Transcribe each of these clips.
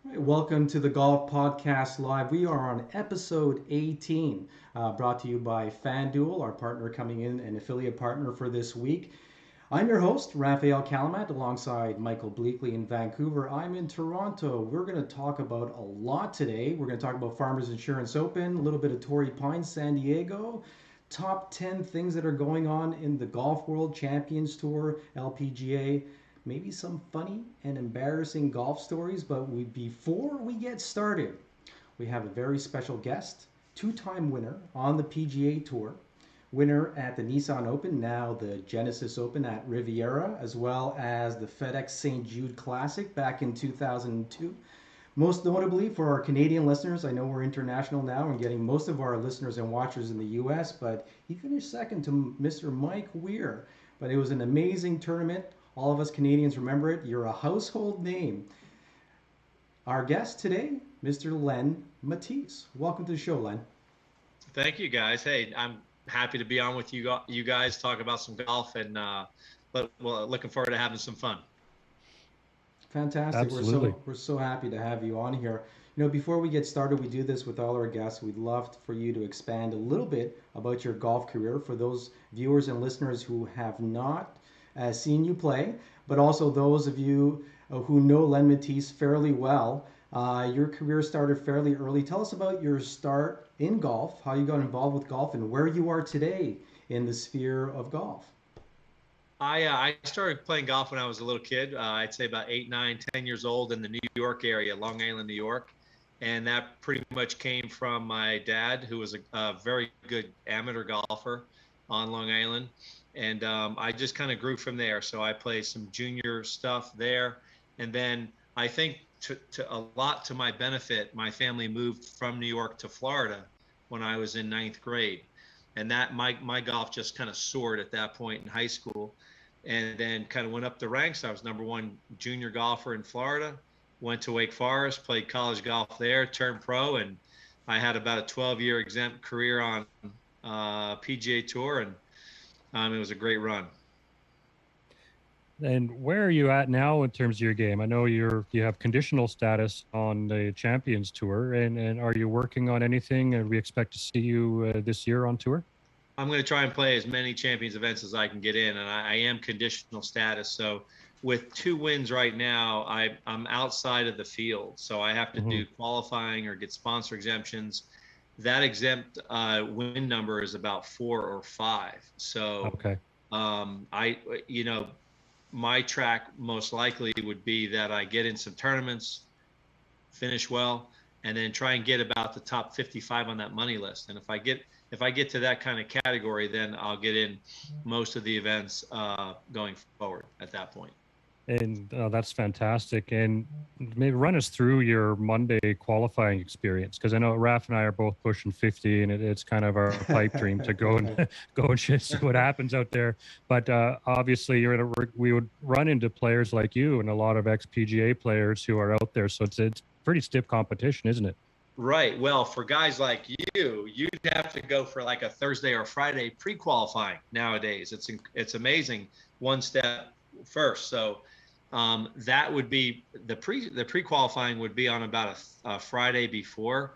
Welcome to the Golf Podcast Live. We are on episode 18, brought to you by FanDuel, our partner coming in, an affiliate partner for this week. I'm your host, Rafael Kalamat, alongside Michael Bleackley in Vancouver. I'm in Toronto. We're going to talk about a lot today. We're going to talk about Farmers Insurance Open, a little bit of Torrey Pines, San Diego, top 10 things that are going on in the Golf World Champions Tour, LPGA, maybe some funny and embarrassing golf stories. But before we get started, we have a very special guest, two-time winner on the PGA Tour, winner at the Nissan Open, now the Genesis Open at Riviera, as well as the FedEx St. Jude Classic back in 2002. Most notably for our Canadian listeners, I know we're international now and getting most of our listeners and watchers in the US, but he finished second to Mr. Mike Weir. But it was an amazing tournament. All of us Canadians remember it. You're a household name. Our guest today, Mr. Len Mattiace. Welcome to the show, Len. Thank you, guys. Hey, I'm happy to be on with you guys, talk about some golf, and looking forward to having some fun. Fantastic. Absolutely. We're so happy to have you on here. Before we get started, we do this with all our guests. We'd love for you to expand a little bit about your golf career for those viewers and listeners who have not seen you play, but also those of you who know Len Mattiace fairly well. Your career started fairly early. Tell us about your start in golf, how you got involved with golf, and where you are today in the sphere of golf. I started playing golf when I was a little kid. I'd say about 8, 9, 10 years old in the New York area, Long Island, New York. And that pretty much came from my dad, who was a very good amateur golfer on Long Island. And I just kind of grew from there. So I played some junior stuff there. And then I think to a lot to my benefit, my family moved from New York to Florida when I was in 9th grade. And that my golf just kind of soared at that point in high school. And then kind of went up the ranks. I was number 1 junior golfer in Florida, went to Wake Forest, played college golf there, turned pro, and I had about a 12-year exempt career on PGA Tour, and it was a great run. And where are you at now in terms of your game? I know you have conditional status on the Champions Tour, and are you working on anything? And we expect to see you this year on tour? I'm going to try and play as many Champions events as I can get in, and I am conditional status. So with 2 wins right now, I'm outside of the field. So I have to do qualifying or get sponsor exemptions. That exempt win number is about 4 or 5. So okay. My track most likely would be that I get in some tournaments, finish well, and then try and get about the top 55 on that money list. And if I get to that kind of category, then I'll get in most of the events going forward at that point. And that's fantastic. And maybe run us through your Monday qualifying experience, because I know Raf and I are both pushing 50, and it's kind of our pipe dream to go and see what happens out there. But obviously, we would run into players like you and a lot of ex-PGA players who are out there. So it's pretty stiff competition, isn't it? Right. Well, for guys like you'd have to go for like a Thursday or Friday pre-qualifying nowadays. It's amazing. One step first. So that would be the pre-qualifying would be on about a Friday before.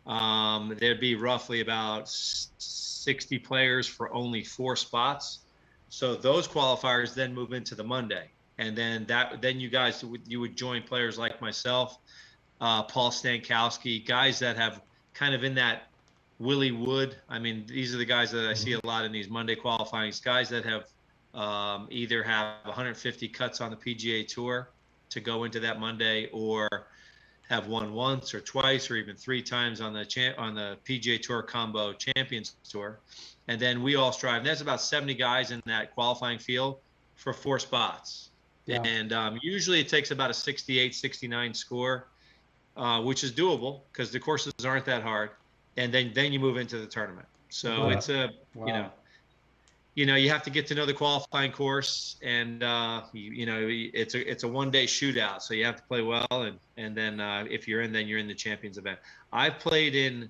There'd be roughly about 60 players for only 4 spots. So those qualifiers then move into the Monday, and then you would join players like myself, Paul Stankowski, guys that have kind of in that Willie Wood. I mean, these are the guys that I see a lot in these Monday qualifyings, guys that have either have 150 cuts on the PGA Tour to go into that Monday, or have won once or twice or even 3 times on the PGA Tour Combo Champions Tour. And then we all strive. And there's about 70 guys in that qualifying field for 4 spots. Yeah. And usually it takes about a 68, 69 score, which is doable because the courses aren't that hard. And then you move into the tournament. So it's you have to get to know the qualifying course, and it's a one-day shootout, so you have to play well, and then if you're in, then you're in the Champions event. I've played in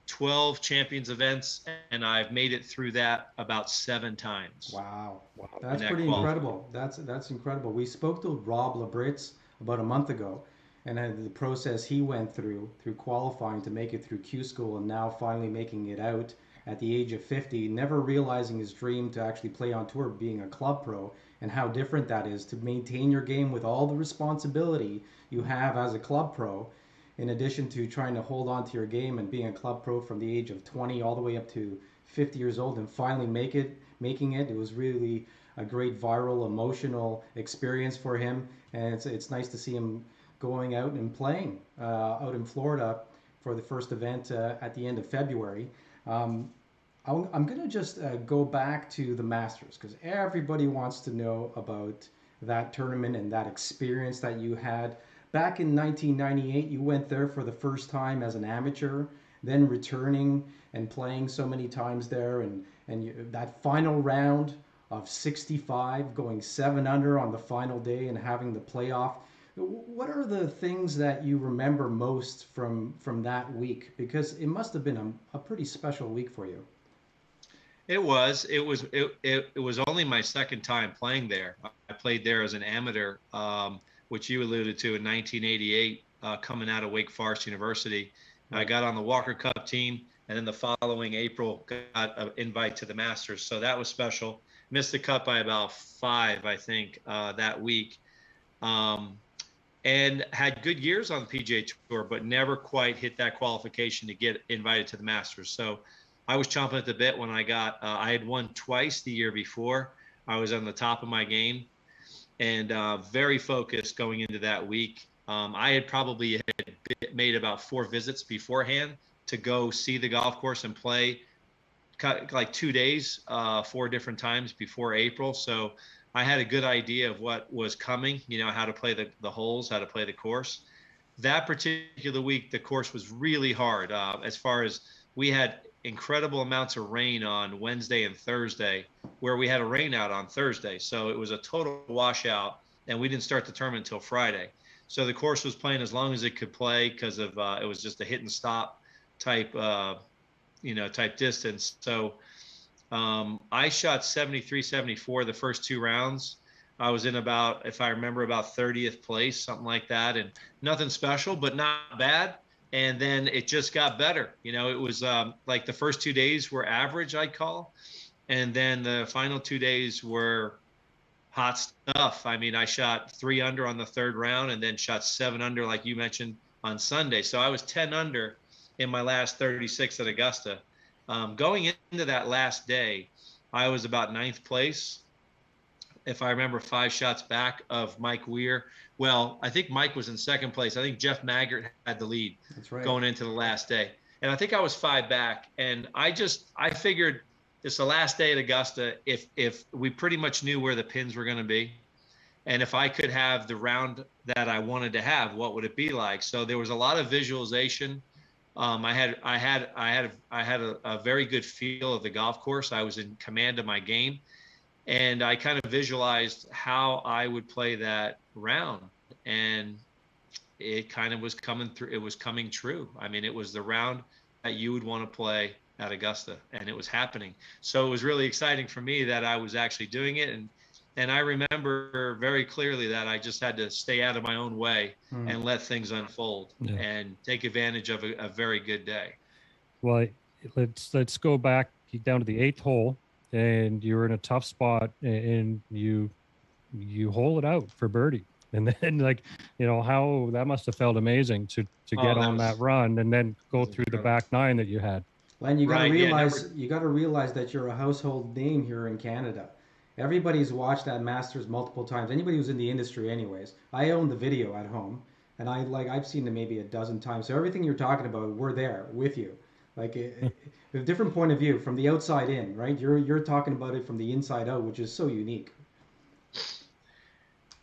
12 Champions events, and I've made it through that about 7 times. Wow, that's pretty incredible. That's incredible. We spoke to Rob Labritz about a month ago, and the process he went through qualifying to make it through Q school, and now finally making it out at the age of 50, never realizing his dream to actually play on tour, being a club pro, and how different that is to maintain your game with all the responsibility you have as a club pro, in addition to trying to hold on to your game and being a club pro from the age of 20 all the way up to 50 years old, and finally making it. It was really a great viral emotional experience for him, and it's nice to see him going out and playing out in Florida for the first event at the end of February. Um, I'm going to just go back to the Masters because everybody wants to know about that tournament and that experience that you had. Back in 1998, you went there for the first time as an amateur, then returning and playing so many times there, and that final round of 65, going 7 under on the final day and having the playoff. What are the things that you remember most from that week? Because it must have been a pretty special week for you. It was only my second time playing there. I played there as an amateur, which you alluded to in 1988, coming out of Wake Forest University. I got on the Walker Cup team, and then the following April got an invite to the Masters. So that was special. Missed the cut by about 5, I think, that week. And had good years on the PGA Tour, but never quite hit that qualification to get invited to the Masters. So I was chomping at the bit when I had won twice the year before. I was on the top of my game and very focused going into that week. I had probably made about 4 visits beforehand to go see the golf course and play like 2 days, 4 different times before April. So I had a good idea of what was coming, how to play the holes, how to play the course. That particular week, the course was really hard. As far as we had incredible amounts of rain on Wednesday and Thursday, where we had a rain out on Thursday. So it was a total washout, and we didn't start the tournament until Friday. So the course was playing as long as it could play because of it was just a hit and stop type distance. So I shot 73, 74 the first 2 rounds. I was in about, if I remember, about 30th place, something like that, and nothing special, but not bad. And then it just got better. It was like the first 2 days were average, I'd call. And then the final 2 days were hot stuff. I mean, I shot 3 under on the 3rd round and then shot 7 under, like you mentioned, on Sunday. So I was 10 under in my last 36 at Augusta. Going into that last day, I was about 9th place. If I remember, 5 shots back of Mike Weir. Well, I think Mike was in 2nd place. I think Jeff Maggart had the lead. That's right. Going into the last day. And I think I was 5 back. And I figured it's the last day at Augusta. If we pretty much knew where the pins were going to be, and if I could have the round that I wanted to have, what would it be like? So there was a lot of visualization. I had a very good feel of the golf course. I was in command of my game, and I kind of visualized how I would play that round, and it kind of was coming through. It was coming true. I mean, it was the round that you would want to play at Augusta, and it was happening. So it was really exciting for me that I was actually doing it, and I remember very clearly that I just had to stay out of my own way and let things unfold and take advantage of a very good day. Well, let's go back down to the 8th hole, and you were in a tough spot, and you hole it out for birdie. And then, how that must have felt amazing to get on that run and then go through the back 9 that you had. Len, you got to realize that you're a household name here in Canada. Everybody's watched that Masters multiple times. Anybody who's in the industry, anyways. I own the video at home, and I've seen it maybe a dozen times. So everything you're talking about, we're there with you. Like a different point of view from the outside in, right? You're talking about it from the inside out, which is so unique.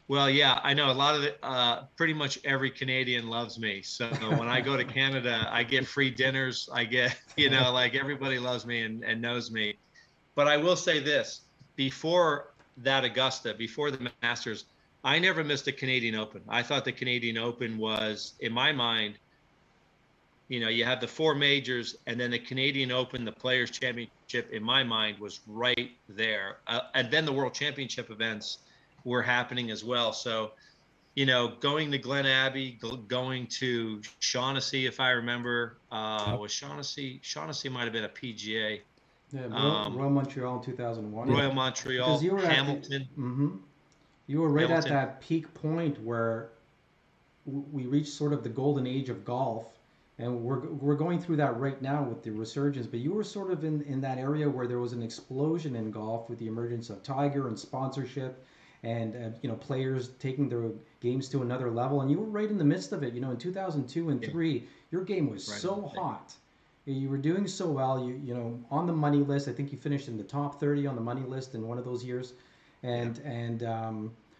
Well, yeah, I know a lot of it. Pretty much every Canadian loves me. So when I go to Canada, I get free dinners. I get, like everybody loves me and knows me. But I will say this: before that Augusta, before the Masters, I never missed a Canadian Open. I thought the Canadian Open was, in my mind, you have the 4 majors, and then the Canadian Open, the Players Championship, in my mind, was right there. And then the World Championship events were happening as well. So going to Glen Abbey, going to Shaughnessy, if I remember, Yep. was Shaughnessy might have been a PGA. Yeah, Royal Montreal in 2001. Royal Because Montreal, you were Hamilton. You were right at Hamilton. that peak point where we reached sort of the golden age of golf, and we're going through that right now with the resurgence. But you were sort of in that area where there was an explosion in golf with the emergence of Tiger and sponsorship, and players taking their games to another level. And you were right in the midst of it. In 2002 and three, your game was Right so hot. You were doing so well. On the money list. I think you finished in the top 30 on the money list in one of those years,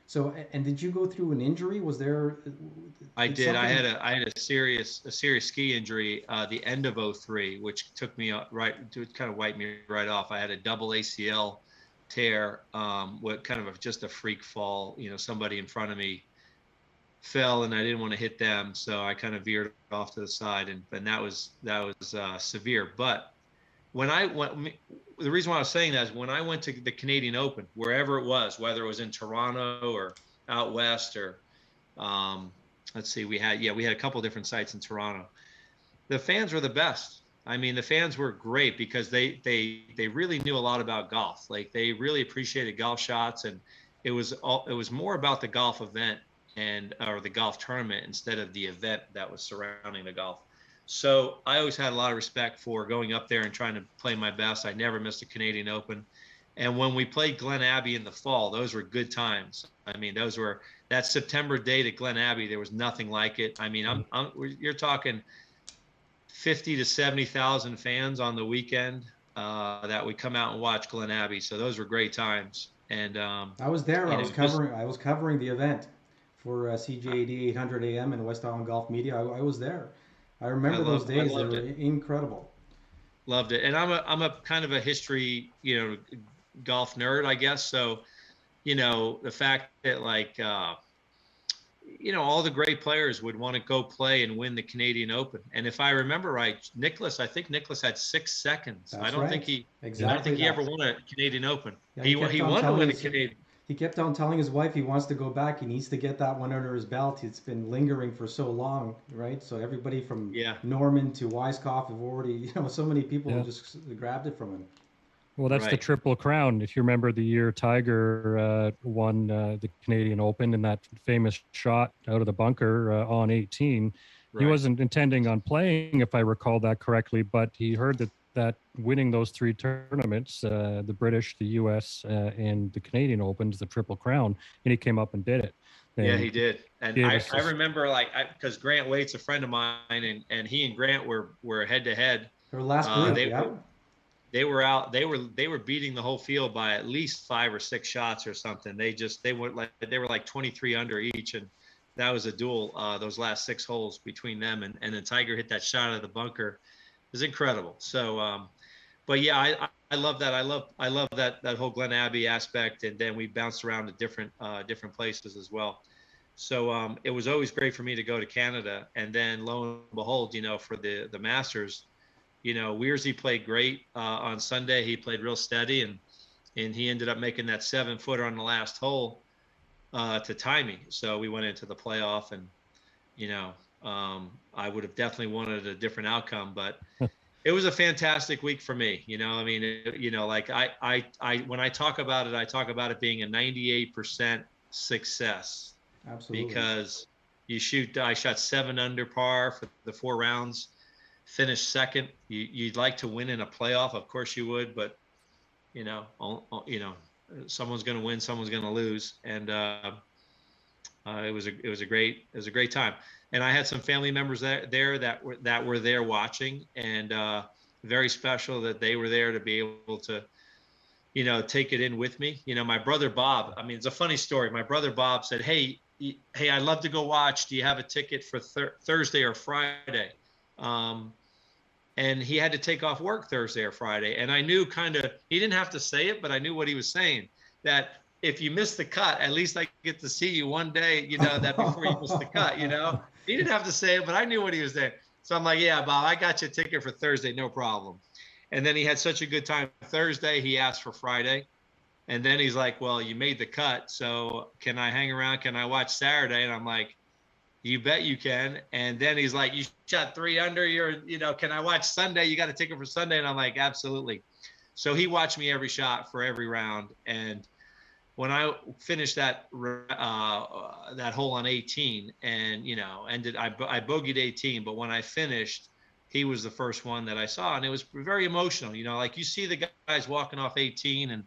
So, and did you go through an injury? Was there? I did. I had a serious ski injury the end of 03, which took me it kind of wiped me right off. I had a double ACL tear, what kind of just a freak fall. Somebody in front of me fell, and I didn't want to hit them, so I kind of veered off to the side, and that was severe. But when I went, the reason why I was saying that is when I went to the Canadian Open, wherever it was, whether it was in Toronto or out west, or let's see, we had a couple different sites in Toronto. The fans were the best. I mean, the fans were great because they really knew a lot about golf. Like, they really appreciated golf shots, and it was more about the golf event or the golf tournament instead of the event that was surrounding the golf. So I always had a lot of respect for going up there and trying to play my best. I never missed a Canadian Open. And when we played Glen Abbey in the fall, those were good times. I mean, that September date at Glen Abbey, there was nothing like it. I mean, you're talking 50 to 70,000 fans on the weekend that would come out and watch Glen Abbey. So those were great times. And I was there. I was covering the event for CJAD 800 AM and West Island Golf Media. I was there. I remember those days. They were incredible. Loved it. And I'm a kind of a history, golf nerd, I guess. So, the fact that all the great players would want to go play and win the Canadian Open. And if I remember right, I think Nicklaus had 6 seconds. That's I don't think he ever won a Canadian Open. Yeah, he won to win a Canadian. He kept on telling his wife he wants to go back. He needs to get that one under his belt. It's been lingering for so long, right? So everybody from Norman to Weiskopf have already, so many people just grabbed it from him. Well, that's the Triple Crown. If you remember the year Tiger won the Canadian Open in that famous shot out of the bunker on 18, he wasn't intending on playing, if I recall that correctly, but he heard that winning those 3 tournaments, the British, the US, and the Canadian Opens, the Triple Crown, and he came up and did it. And he did. And I remember, because Grant Waite's a friend of mine, and he and Grant were head to head. Their last group, They were out. They were beating the whole field by at least 5 or 6 shots or something. They were like 23 under each, and that was a duel. Those last 6 holes between them, and then Tiger hit that shot out of the bunker. It was incredible. So, but yeah, I love that. I love that whole Glen Abbey aspect, and then we bounced around to different places as well. So it was always great for me to go to Canada, and then lo and behold, for the Masters. Wearsy played great on Sunday. He played real steady, and he ended up making that 7-footer on the last hole to tie me. So we went into the playoff, and I would have definitely wanted a different outcome, but it was a fantastic week for me. I mean, when I talk about it being a 98% success. Absolutely. Because I shot 7 under par for the 4 rounds. Finished second. You'd like to win in a playoff, of course you would, but someone's going to win, someone's going to lose, and it was a great time. And I had some family members there that were there watching, and very special that they were there to be able to, take it in with me. My brother Bob. I mean, it's a funny story. My brother Bob said, "Hey, I'd love to go watch. Do you have a ticket for Thursday or Friday?" And he had to take off work Thursday or Friday. And I knew he didn't have to say it, but I knew what he was saying, that if you miss the cut, at least I get to see you one day, that before you miss the cut, He didn't have to say it, but I knew what he was saying. So I'm like, yeah, Bob, I got you a ticket for Thursday, no problem. And then he had such a good time Thursday, he asked for Friday. And then he's like, well, you made the cut, so can I hang around? Can I watch Saturday? And I'm like, you bet you can. And then he's like, you shot 3 under, can I watch Sunday? You got a ticket for Sunday. And I'm like, absolutely. So he watched me every shot for every round. And when I finished that hole on 18 and, I bogeyed 18, but when I finished, he was the first one that I saw. And it was very emotional. Like you see the guys walking off 18, and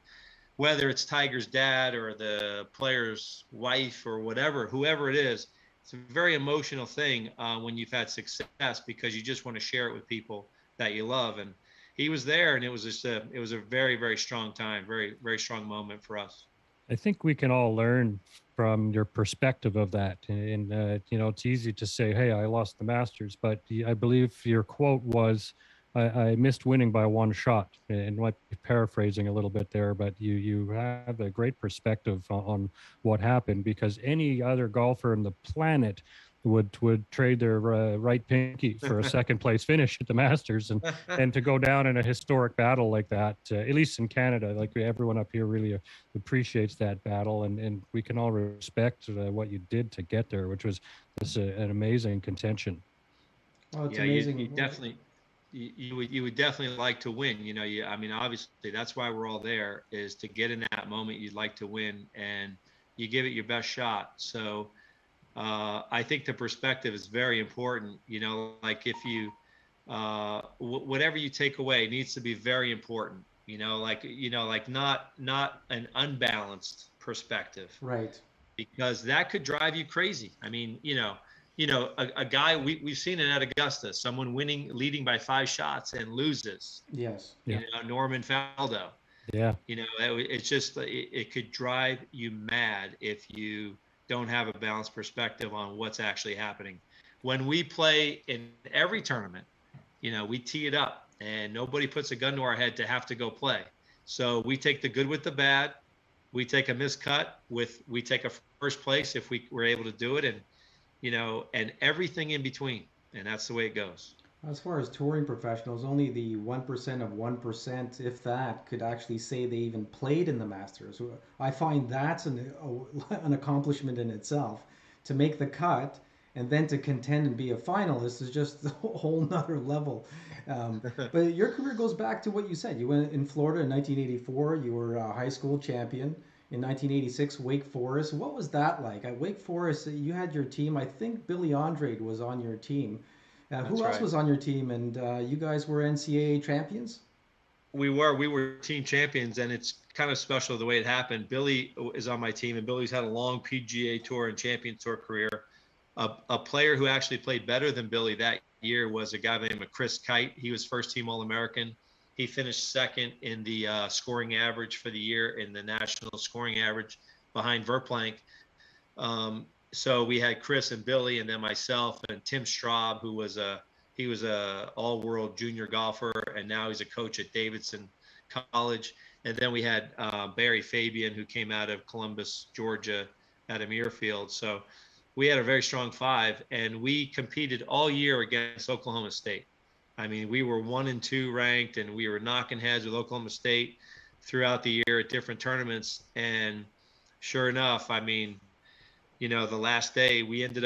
whether it's Tiger's dad or the player's wife or whatever, whoever it is, it's a very emotional thing when you've had success, because you just want to share it with people that you love. And he was there, and it was a very, very strong time, very, very strong moment for us. I think we can all learn from your perspective of that. And it's easy to say, hey, I lost the Masters, but I believe your quote was, I missed winning by 1 shot, and what paraphrasing a little bit there, but you have a great perspective on what happened, because any other golfer on the planet would trade their right pinky for a second place finish at the Masters, and to go down in a historic battle like that, at least in Canada, like everyone up here really appreciates that battle, and we can all respect what you did to get there, which was just an amazing contention. Oh, it's Yeah, amazing. you definitely. You would definitely like to win. I mean, obviously that's why we're all there, is to get in that moment. You'd like to win, and you give it your best shot. So I think the perspective is very important. Like if you whatever you take away needs to be very important. Like not an unbalanced perspective, Right. because that could drive you crazy. I mean, a guy we've seen it at Augusta, someone leading by 5 shots and loses. Yes. Yeah. Norman Faldo. Yeah. It's just it could drive you mad if you don't have a balanced perspective on what's actually happening. When we play in every tournament, we tee it up, and nobody puts a gun to our head to have to go play. So we take the good with the bad. We take a miscut we take a first place if we were able to do it, and everything in between. And that's the way it goes. As far as touring professionals, only the 1% of 1%, if that, could actually say they even played in the Masters. I find that's an accomplishment in itself. To make the cut and then to contend and be a finalist is just a whole nother level. But your career goes back to what you said. You went in Florida in 1984. You were a high school champion. In 1986, Wake Forest. What was that like? At Wake Forest, you had your team. I think Billy Andrade was on your team. Who else was on your team? And you guys were NCAA champions? We were team champions, and it's kind of special the way it happened. Billy is on my team, and Billy's had a long PGA Tour and Champions Tour career. A player who actually played better than Billy that year was a guy named Chris Kite. He was first team All-American. He finished second in the scoring average for the year, in the national scoring average, behind Verplank. So we had Chris and Billy, and then myself and Tim Straub, who was a all-world junior golfer, and now he's a coach at Davidson College. And then we had Barry Fabian, who came out of Columbus, Georgia, at Muirfield. So we had a very strong 5, and we competed all year against Oklahoma State. I mean, we were 1 and 2 ranked, and we were knocking heads with Oklahoma State throughout the year at different tournaments. And sure enough, I mean, the last day we ended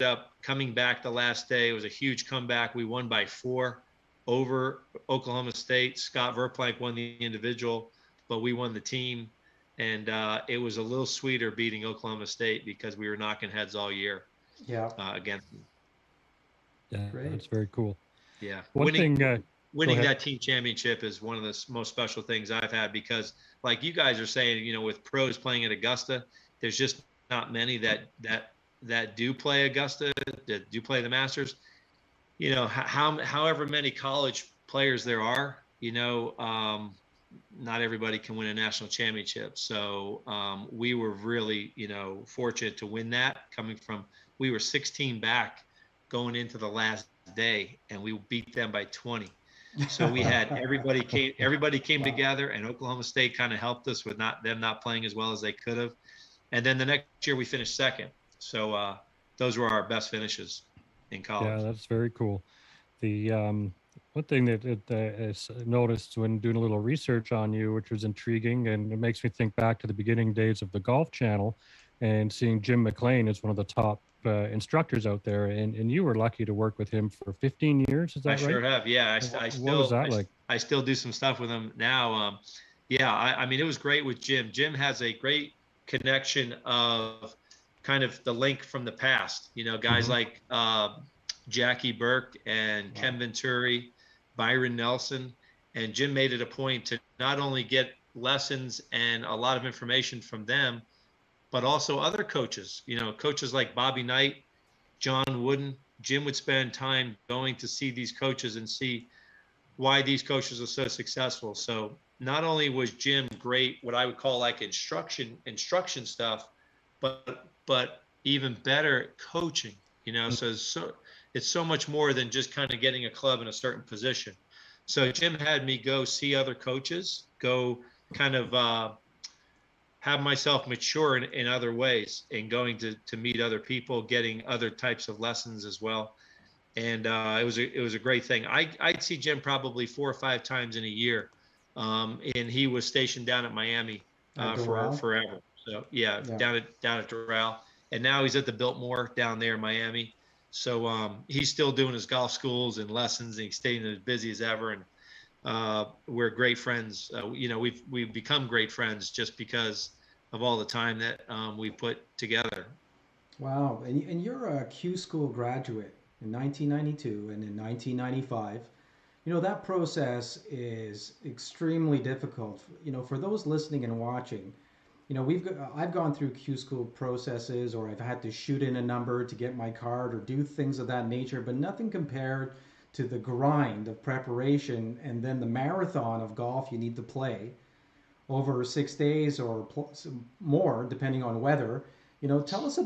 up coming back. The last day, it was a huge comeback. We won by 4 over Oklahoma State. Scott Verplank won the individual, but we won the team. And it was a little sweeter beating Oklahoma State, because we were knocking heads all year. Yeah. Against them. Yeah, Great. That's very cool. Yeah. Winning that team championship is one of the most special things I've had, because like you guys are saying, with pros playing at Augusta, there's just not many that do play Augusta, that do play the Masters. However many college players there are, not everybody can win a national championship. So we were really, fortunate to win that. We were 16 back going into the last day, and we beat them by 20. So we had everybody came together, and Oklahoma State kind of helped us with them not playing as well as they could have. And then the next year we finished second. So those were our best finishes in college. Yeah, that's very cool. The One thing that is noticed when doing a little research on you, which was intriguing, and it makes me think back to the beginning days of the Golf Channel, and seeing Jim Mclean as one of the top instructors out there, and you were lucky to work with him for 15 years. Is I that right? sure have. Yeah, What was that like? I still do some stuff with him now. Yeah, I mean, it was great with Jim. Jim has a great connection of kind of the link from the past. You know, guys Mm-hmm. like Jackie Burke and Ken Venturi, Byron Nelson, and Jim made it a point to not only get lessons and a lot of information from them, but also other coaches. You know, coaches like Bobby Knight, John Wooden. Jim would spend time going to see these coaches and see why these coaches are so successful. So not only was Jim great, what I would call like instruction stuff, but even better at coaching. You know, so it's so much more than just kind of getting a club in a certain position. So Jim had me go see other coaches, go kind of have myself mature in other ways, and going to meet other people, getting other types of lessons as well. And it was a great thing. I'd see Jim probably 4 or 5 times in a year, and he was stationed down at Miami for forever. So yeah, down at Doral, and now he's at the Biltmore down there in Miami. So he's still doing his golf schools and lessons, and he's staying as busy as ever. And we're great friends. You know, we've become great friends just because of all the time that we put together. Wow. And you're a Q school graduate in 1992 and in 1995. You know, that process is extremely difficult. You know, for those listening and watching, you know, I've gone through Q school processes, or I've had to shoot in a number to get my card or do things of that nature, but nothing compared to the grind of preparation and then the marathon of golf you need to play over 6 days or more, depending on weather. You know, tell us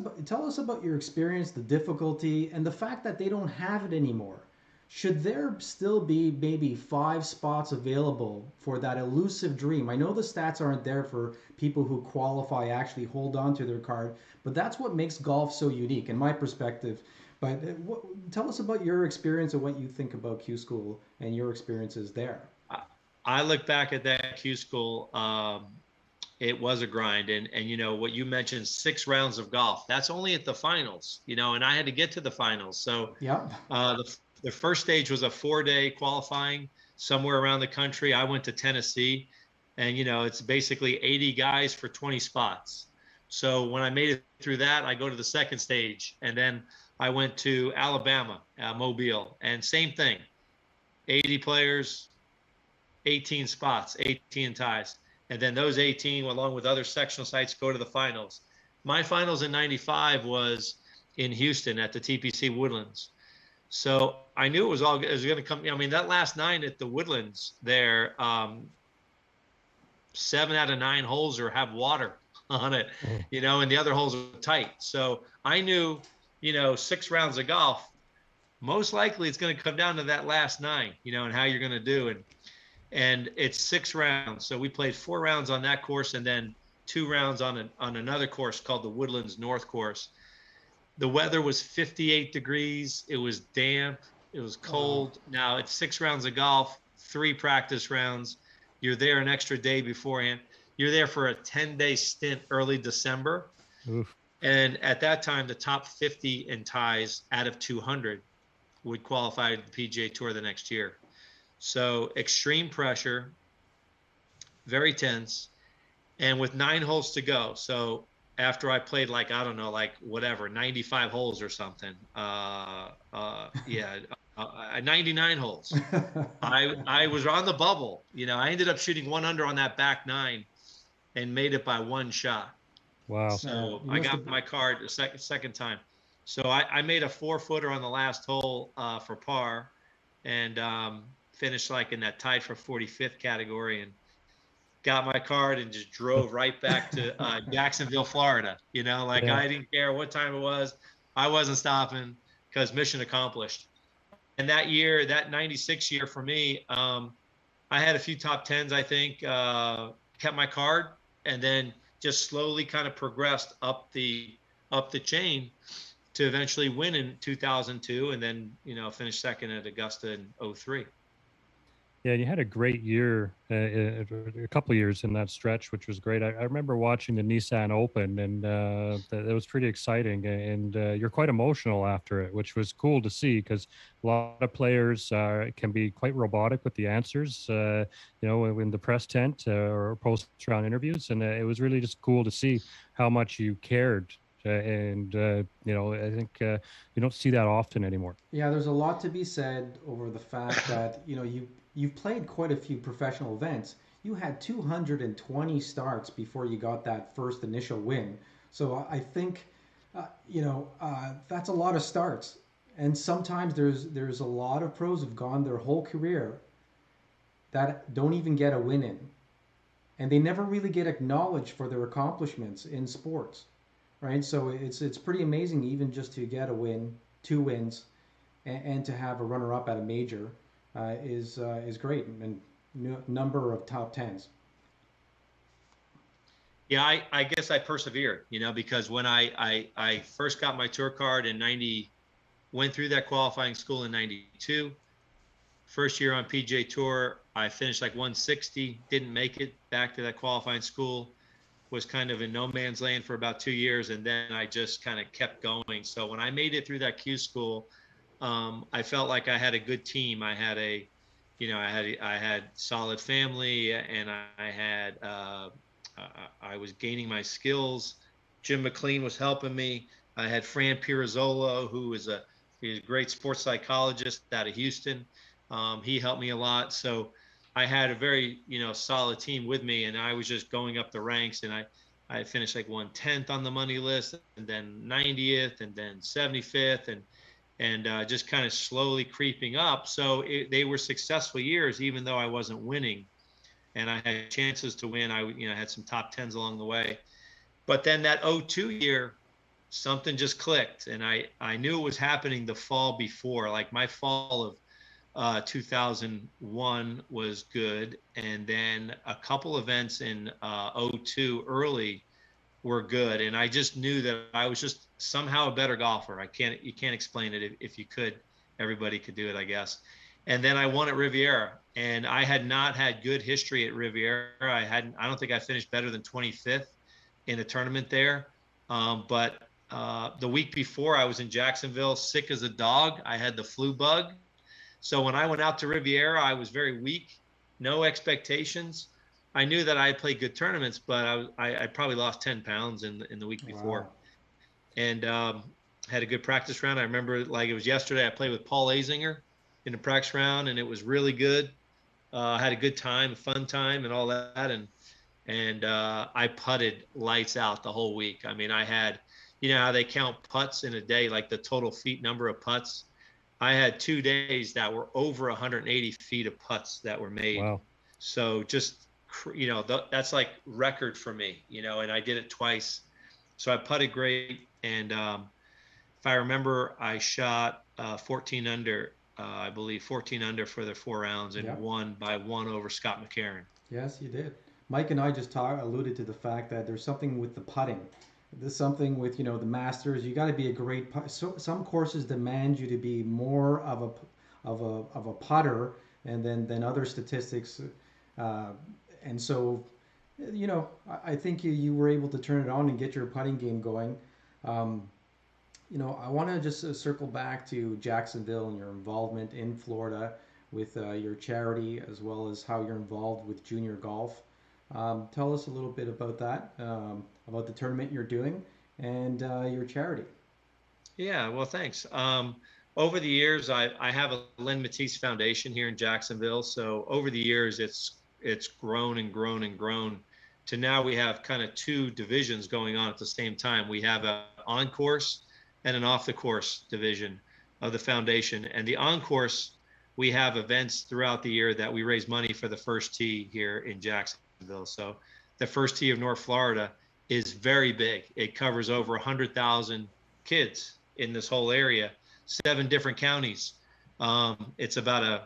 about your experience, the difficulty, and the fact that they don't have it anymore. Should there still be maybe 5 spots available for that elusive dream? I know the stats aren't there for people who qualify actually hold on to their card, but that's what makes golf so unique, in my perspective. But tell us about your experience and what you think about Q School and your experiences there. I look back at that Q school. It was a grind, and you know what you mentioned, 6 rounds of golf. That's only at the finals, you know, and I had to get to the finals. So Yeah. the first stage was a 4-day qualifying somewhere around the country. I went to Tennessee, and you know it's basically 80 guys for 20 spots. So when I made it through that, I go to the second stage, and then I went to Alabama, Mobile, and same thing, 80 players, 18 spots, 18 ties. And then those 18, along with other sectional sites, go to the finals. My finals in 95 was in Houston at the TPC Woodlands. So I knew it was going to come. I mean, that last 9 at the Woodlands there, 7 out of 9 holes have water on it, you know, and the other holes are tight. So I knew, you know, 6 rounds of golf, most likely it's going to come down to that last 9, you know, and how you're going to do. And it's 6 rounds. So we played 4 rounds on that course, and then 2 rounds on another course called the Woodlands North course. The weather was 58 degrees. It was damp. It was cold. Now it's 6 rounds of golf, 3 practice rounds. You're there an extra day beforehand. You're there for a 10-day stint early December. Oof. And at that time, the top 50 in ties out of 200 would qualify to the PGA Tour the next year. So extreme pressure, very tense, and with 9 holes to go. So after I played like, I don't know, like whatever, 95 holes or something. 99 holes. I was on the bubble. You know, I ended up shooting 1 under on that back 9 and made it by 1 shot. Wow. So I got my card the second time. So I made a 4-footer on the last hole for par, and finished like in that tied for 45th category, and got my card and just drove right back to Jacksonville, Florida. You know, like I didn't care what time it was. I wasn't stopping because mission accomplished. And that year, that 96 year for me, I had a few top 10s, I think, kept my card, and then just slowly kind of progressed up the chain. to eventually win in 2002, and then, finish second at Augusta in 2003. Yeah, you had a great year, a couple of years in that stretch, which was great. I remember watching the Nissan Open, and it was pretty exciting. And you're quite emotional after it, which was cool to see, because a lot of players can be quite robotic with the answers, in the press tent or post-round interviews. And it was really just cool to see how much you cared. I think you don't see that often anymore. Yeah, there's a lot to be said over the fact that you've played quite a few professional events. You had 220 starts before you got that first initial win. So I think that's a lot of starts. And sometimes there's a lot of pros who've gone their whole career that don't even get a win in, and they never really get acknowledged for their accomplishments in sports, right? So it's pretty amazing even just to get a win, 2 wins, and to have a runner-up at a major is great, and number of top tens. Yeah, I guess I persevered, because when I first got my tour card in 90, went through that qualifying school in 92. First year on PGA Tour, I finished like 160, didn't make it back to that qualifying school, was kind of in no man's land for about 2 years, and then I just kind of kept going. So when I made it through that Q school, I felt like I had a good team. I had I had solid family, and I was gaining my skills. Jim Mclean was helping me. I had Fran Pirozzolo, who is he's a great sports psychologist out of Houston. He helped me a lot. So I had a very, solid team with me, and I was just going up the ranks, and I finished like 110th on the money list, and then 90th, and then 75th, and just kind of slowly creeping up. So they were successful years, even though I wasn't winning, and I had chances to win. I had some top tens along the way, but then that 02 year, something just clicked, and I knew it was happening the fall before. Like my fall of 2001 was good, and then a couple events in 02 early were good, and I just knew that I was just somehow a better golfer. You can't explain it. If you could, everybody could do it, I guess. And then I won at Riviera, and I had not had good history at Riviera. I don't think I finished better than 25th in the tournament there. But the week before, I was in Jacksonville, sick as a dog. I had the flu bug. So when I went out to Riviera, I was very weak, no expectations. I knew that I had played good tournaments, but I probably lost 10 pounds in the week before. Wow. And had a good practice round. I remember like it was yesterday. I played with Paul Azinger in the practice round, and it was really good. I had a good time, a fun time, and all that. And I putted lights out the whole week. I mean, I had, how they count putts in a day, like the total feet number of putts. I had 2 days that were over 180 feet of putts that were made. Wow. So just, that's like record for me, and I did it twice. So I putted great. And if I remember, I shot 14 under, I believe 14 under for the 4 rounds, and won by 1 over Scott McCarron. Yes, you did. Mike and I just alluded to the fact that there's something with the putting. There's something with, the Masters. You got to be a great putter. So some courses demand you to be more of a putter, and then other statistics. And so, I think you were able to turn it on and get your putting game going. I want to just circle back to Jacksonville and your involvement in Florida with your charity, as well as how you're involved with junior golf. Tell us a little bit about that, about the tournament you're doing and your charity. Yeah, well, thanks. Over the years, I have a Len Mattiace Foundation here in Jacksonville. So over the years, it's grown and grown and grown to now we have kind of 2 divisions going on at the same time. We have an on-course and an off-the-course division of the foundation. And the on-course, we have events throughout the year that we raise money for the First Tee here in Jacksonville. So the First Tee of North Florida is very big. It covers over 100,000 kids in this whole area, 7 different counties. It's about a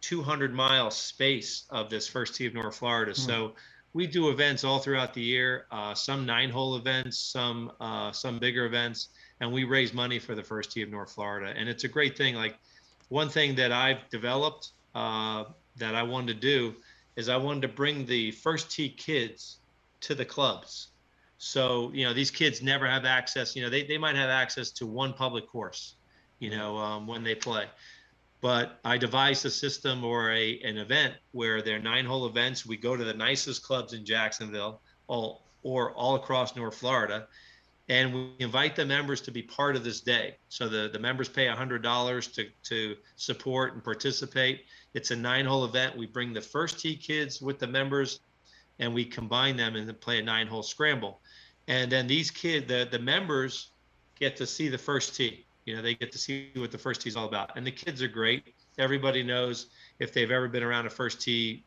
200-mile space of this First Tee of North Florida. So we do events all throughout the year, some 9-hole events, some bigger events. and we raise money for the first tee of North Florida. And it's a great thing. Like, one thing that I've developed that I wanted to do is I wanted to bring the first tee kids to the clubs. So, these kids never have access. They might have access to one public course, when they play. But I devised a system or an event where they're 9-hole events. We go to the nicest clubs in Jacksonville or all across North Florida, and we invite the members to be part of this day. So the members pay $100 to support and participate. It's a 9-hole event. We bring the first tee kids with the members, and we combine them and then play a 9-hole scramble. And then these kids, the members, get to see the first tee. They get to see what the first tee is all about. And the kids are great. Everybody knows, if they've ever been around a first tee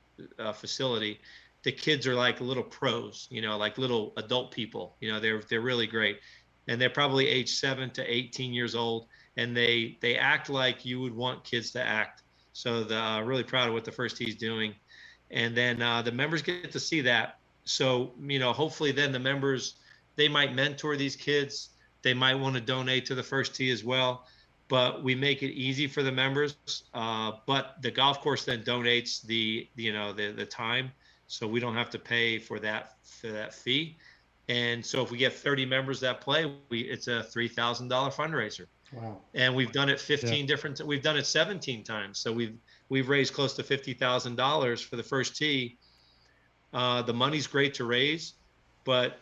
facility, the kids are like little pros, like little adult people. They're really great. And they're probably age 7 to 18 years old. And they act like you would want kids to act. So really proud of what the first tee is doing. And then the members get to see that. So, hopefully then the members, they might mentor these kids. They might want to donate to the first tee as well, but we make it easy for the members. But the golf course then donates the time, so we don't have to pay for that fee. And so if we get 30 members that play, it's a $3,000 fundraiser. Wow! And we've done it 15 different. We've done it 17 times. So we've raised close to $50,000 for the first tee. The money's great to raise, but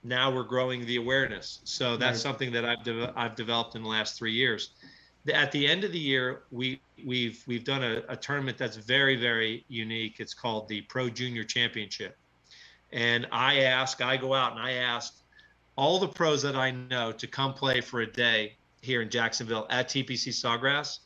now we're growing the awareness. So that's something that I've developed in the last 3 years. At the end of the year, we've done a tournament that's very, very unique. It's called the Pro Junior Championship. And I go out and I ask all the pros that I know to come play for a day here in Jacksonville at TPC Sawgrass.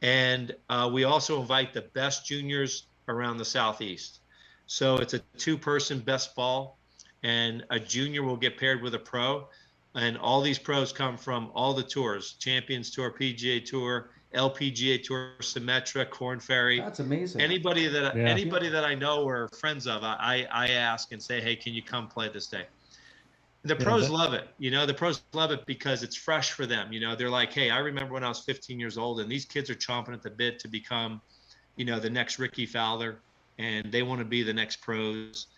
And we also invite the best juniors around the Southeast. So it's a 2-person best ball. And a junior will get paired with a pro, and all these pros come from all the tours: Champions Tour, PGA Tour, LPGA Tour, Symetra, Korn Ferry. That's amazing. Anybody that I know or friends of, I ask and say, hey, can you come play this day? The pros love it. The pros love it because it's fresh for them. They're like, hey, I remember when I was 15 years old, and these kids are chomping at the bit to become, the next Ricky Fowler, and they want to be the next pros.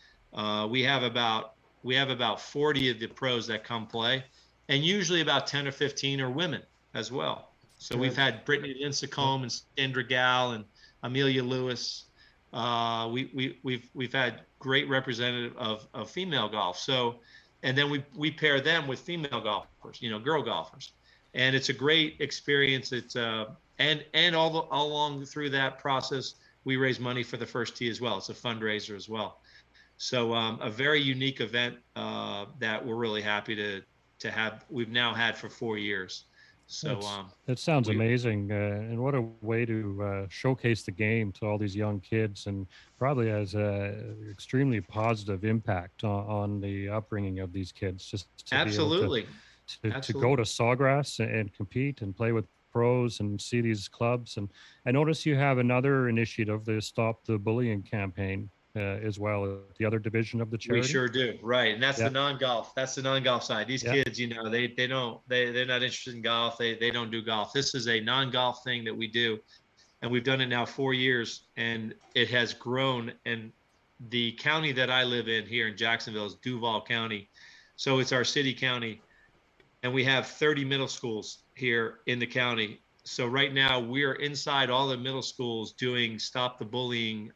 We have about 40 of the pros that come play, and usually about 10 or 15 are women as well. So we've had Brittany Lincecum and Sandra Gal and Amelia Lewis. We've had great representative of female golf. So, and then we pair them with female golfers, girl golfers, and it's a great experience. It's and all along through that process, we raise money for the first tee as well. It's a fundraiser as well. So a very unique event that we're really happy to have. We've now had for 4 years. So that sounds amazing, and what a way to showcase the game to all these young kids, and probably has an extremely positive impact on the upbringing of these kids. Just to absolutely. Be able to go to Sawgrass and compete and play with pros and see these clubs. And I notice you have another initiative, the Stop the Bullying campaign. As well, the other division of the charity. We sure do, right? And that's the non-golf. That's the non-golf side. These kids, they're not interested in golf. They don't do golf. This is a non-golf thing that we do, and we've done it now 4 years, and it has grown. And the county that I live in here in Jacksonville is Duval County, so it's our city county, and we have 30 middle schools here in the county. So right now we're inside all the middle schools doing Stop the Bullying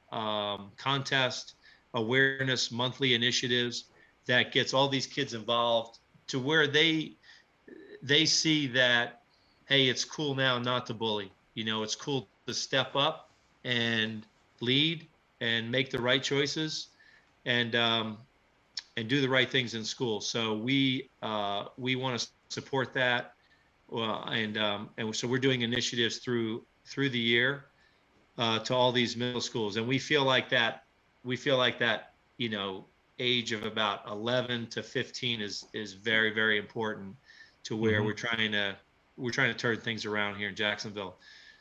contest, awareness, monthly initiatives that gets all these kids involved to where they see that, hey, it's cool now not to bully. It's cool to step up and lead and make the right choices and do the right things in school. So we want to support that. Well, and so we're doing initiatives through the year to all these middle schools, and we feel like that age of about 11 to 15 is very, very important to where we're trying to turn things around here in Jacksonville.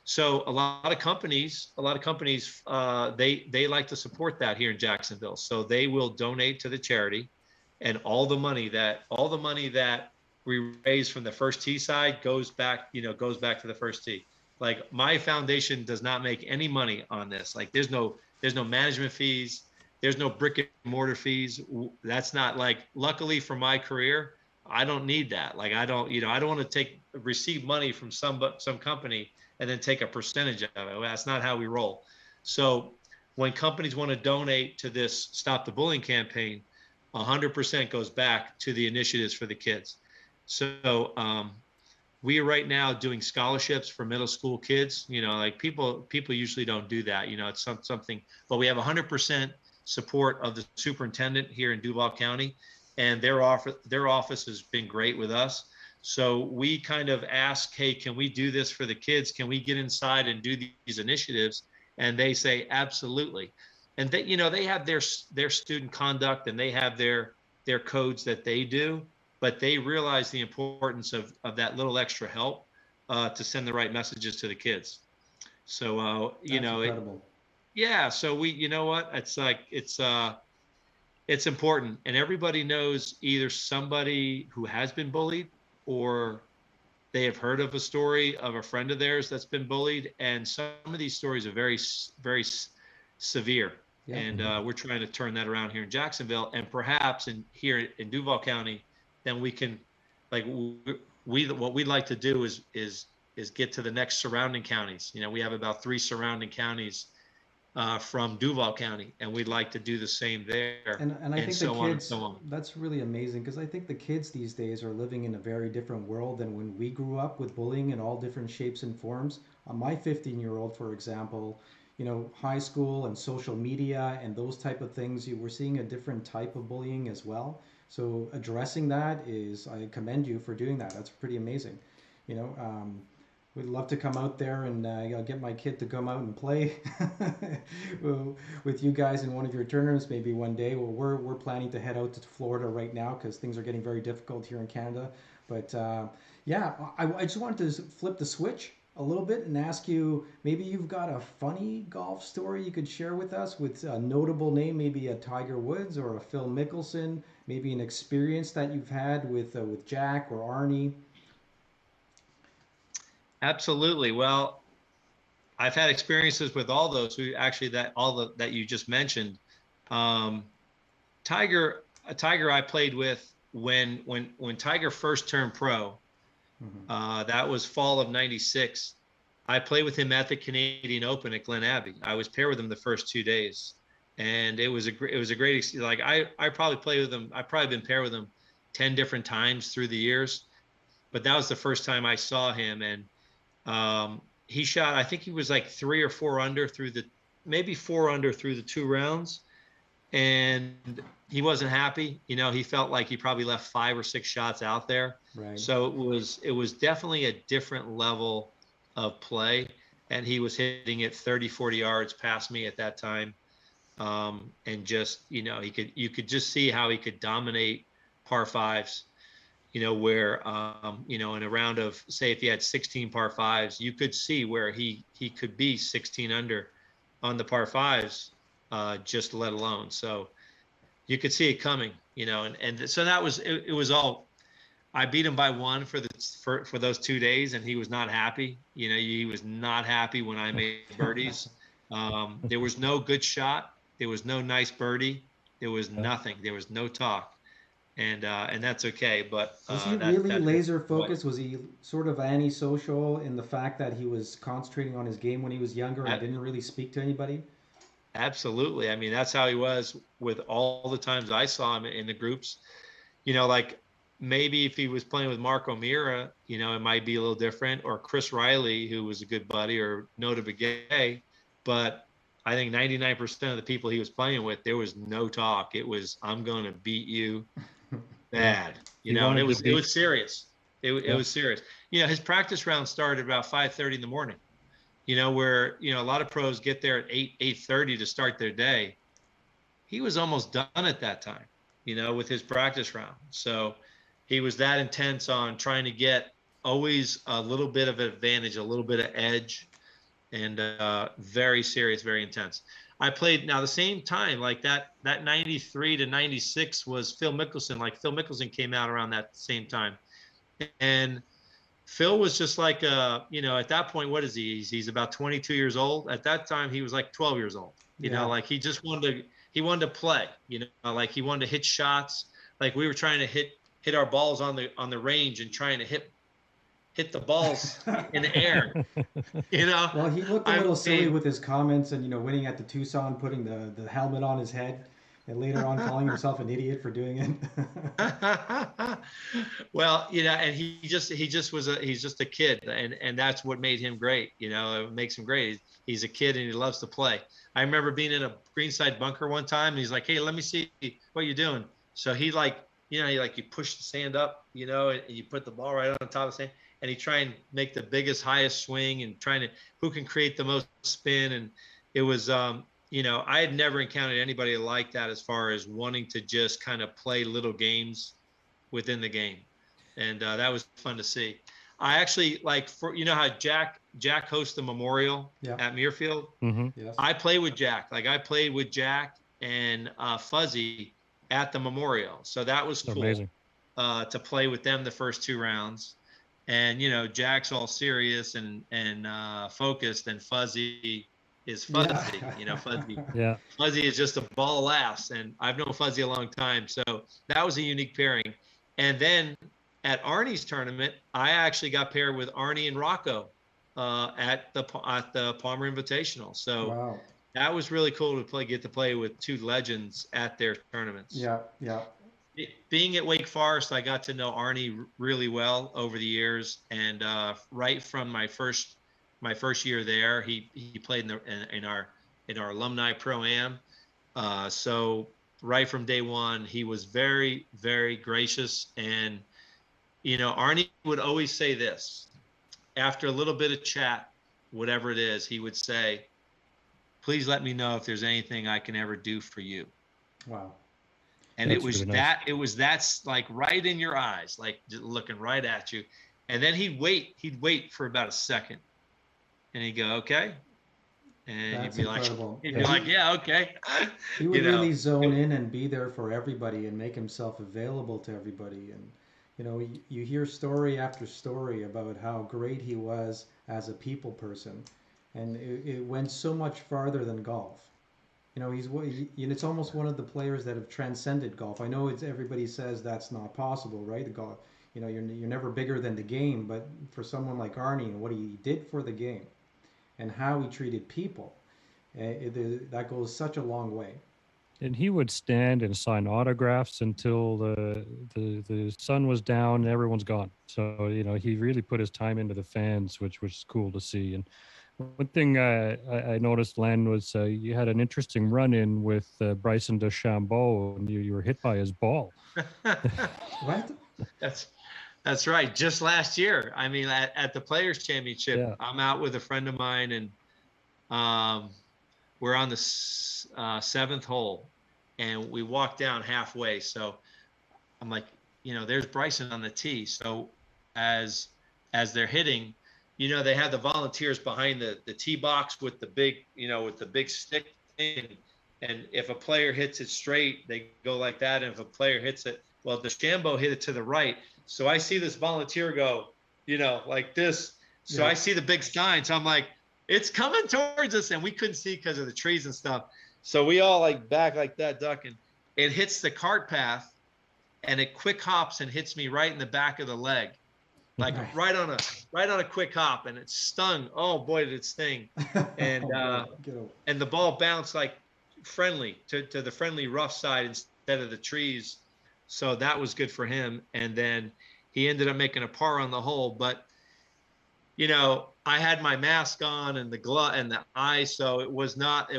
So a lot of companies they like to support that here in Jacksonville, so they will donate to the charity, and all the money that we raise from the first tee side goes back to the first tee. Like, my foundation does not make any money on this. Like, there's no management fees. There's no brick and mortar fees. That's not, like, luckily for my career, I don't need that. Like, I don't want to receive money from some company and then take a percentage of it. That's not how we roll. So when companies want to donate to this Stop the Bullying campaign, 100% goes back to the initiatives for the kids. So we are right now doing scholarships for middle school kids. Like, people usually don't do that. It's something, but we have 100% support of the superintendent here in Duval County, and their office has been great with us. So we kind of ask, hey, can we do this for the kids? Can we get inside and do these initiatives? And they say, absolutely. And they have their student conduct, and they have their codes that they do, but they realize the importance of that little extra help to send the right messages to the kids. So, incredible. Yeah. So it's like, it's important. And everybody knows either somebody who has been bullied, or they have heard of a story of a friend of theirs that's been bullied. And some of these stories are very, very severe. Yeah. And we're trying to turn that around here in Jacksonville, and perhaps here in Duval County. Then we can, like, what we'd like to do is get to the next surrounding counties. We have about 3 surrounding counties from Duval County, and we'd like to do the same there. And I think the kids, that's really amazing, because I think the kids these days are living in a very different world than when we grew up, with bullying in all different shapes and forms. My 15-year-old, for example, high school and social media and those type of things, we're seeing a different type of bullying as well. So addressing that I commend you for doing that. That's pretty amazing. We'd love to come out there and get my kid to come out and play with you guys in one of your tournaments maybe one day. Well, we're planning to head out to Florida right now, because things are getting very difficult here in Canada. But yeah, I just wanted to flip the switch a little bit and ask you, maybe you've got a funny golf story you could share with us, with a notable name, maybe a Tiger Woods or a Phil Mickelson, maybe an experience that you've had with Jack or Arnie. Absolutely. Well, I've had experiences with all those that you just mentioned. Tiger I played with when Tiger first turned pro. That was fall of '96. I played with him at the Canadian Open at Glen Abbey. I was paired with him the first 2 days, and it was a great, like, I probably played with him. I've probably been paired with him 10 different times through the years, but that was the first time I saw him. And he shot, I think he was like 3 or 4 under through maybe 4 under through the 2 rounds. And he wasn't happy. He felt like he probably left 5 or 6 shots out there. Right. So it was definitely a different level of play. And he was hitting it 30, 40 yards past me at that time. And just, you could just see how he could dominate par 5s. Where, in a round of, say, if he had 16 par 5s, you could see where he could be 16 under on the par 5s, just let alone. So you could see it coming, and so that was, it was all, I beat him by 1 for those 2 days, and he was not happy. He was not happy when I made birdies. There was no good shot. There was no nice birdie. There was nothing. There was no talk. And that's okay, but was he really laser focused? Was he sort of antisocial in the fact that he was concentrating on his game when he was younger and didn't really speak to anybody? Absolutely. I mean, that's how he was with all the times I saw him in the groups. Like, maybe if he was playing with Mark O'Meara, it might be a little different, or Chris Riley, who was a good buddy, or notability. But I think 99% of the people he was playing with, there was no talk. It was, I'm going to beat you bad. And it was serious. It was serious. His practice round started about 5:30 in the morning. Where a lot of pros get there at 8:30 to start their day. He was almost done at that time, with his practice round. So he was that intense on trying to get always a little bit of advantage, a little bit of edge, and very serious, very intense. I played now the same time, like that 93 to 96 was Phil Mickelson. Like, Phil Mickelson came out around that same time. And Phil was just like, at that point, what is he? He's about 22 years old. At that time, he was like 12 years old. Like he just wanted to play. Like he wanted to hit shots. Like we were trying to hit our balls on the range and trying to hit the balls in the air. Well, he looked a little silly with his comments and winning at the Tucson, putting the helmet on his head, and later on calling himself an idiot for doing it. Well, and he's just a kid, and that's what made him great. It makes him great. He's a kid and he loves to play. I remember being in a greenside bunker one time, and he's like, "Hey, let me see what you're doing." So he you push the sand up, and you put the ball right on top of the sand, and he try and make the biggest, highest swing, and trying to who can create the most spin. And it was I had never encountered anybody like that as far as wanting to just kind of play little games within the game. And that was fun to see. I actually how Jack hosts the memorial at Muirfield. Mm-hmm. Yes. I play with Jack. I played with Jack and Fuzzy at the memorial. So that was cool. Amazing. To play with them the first 2 rounds. And, Jack's all serious and focused, and Fuzzy is Fuzzy. Fuzzy. Yeah. Fuzzy is just a ball of laughs, and I've known Fuzzy a long time, so that was a unique pairing. And then at Arnie's tournament, I actually got paired with Arnie and Rocco at the Palmer Invitational. So wow. That was really cool to get to play with 2 legends at their tournaments. Yeah. Being at Wake Forest, I got to know Arnie really well over the years, and right from my first year there, he played in our alumni pro-am. So right from day one, he was very, very gracious. And Arnie would always say this after a little bit of chat, whatever it is, he would say, "Please let me know if there's anything I can ever do for you." Wow. And That's it was really nice. that's like right in your eyes, like just looking right at you. And then he'd wait for about a second, and he'd go, "Okay," and That's he'd be incredible. like, "Yeah, okay." He would really zone in and be there for everybody and make himself available to everybody. And you hear story after story about how great he was as a people person, and it went so much farther than golf. It's almost one of the players that have transcended golf. I know everybody says that's not possible, right? The golf, you're never bigger than the game, but for someone like Arnie and what he did for the game, and how he treated people, that goes such a long way. And he would stand and sign autographs until the sun was down and everyone's gone. So he really put his time into the fans, which was cool to see. And one thing I noticed, Len, was you had an interesting run-in with Bryson DeChambeau, and you were hit by his ball. What? That's right. Just last year, I mean, at the Players Championship, Yeah. I'm out with a friend of mine, and we're on the 7th hole, and we walk down halfway. So I'm like, there's Bryson on the tee. So as they're hitting, they have the volunteers behind the tee box with the big stick thing. And if a player hits it straight, they go like that. And if a player hits it, well, DeChambeau hit it to the right. So I see this volunteer go, like this. So Yeah. I see the big sign. So I'm like, it's coming towards us. And we couldn't see because of the trees and stuff. So we all back like that, ducking. It hits the cart path, and it quick hops and hits me right in the back of the leg. Right on a quick hop, and it stung. Oh boy, did it sting! And and the ball bounced friendly to the friendly rough side instead of the trees, so that was good for him. And then he ended up making a par on the hole. But I had my mask on and the glove and the eye, so it was not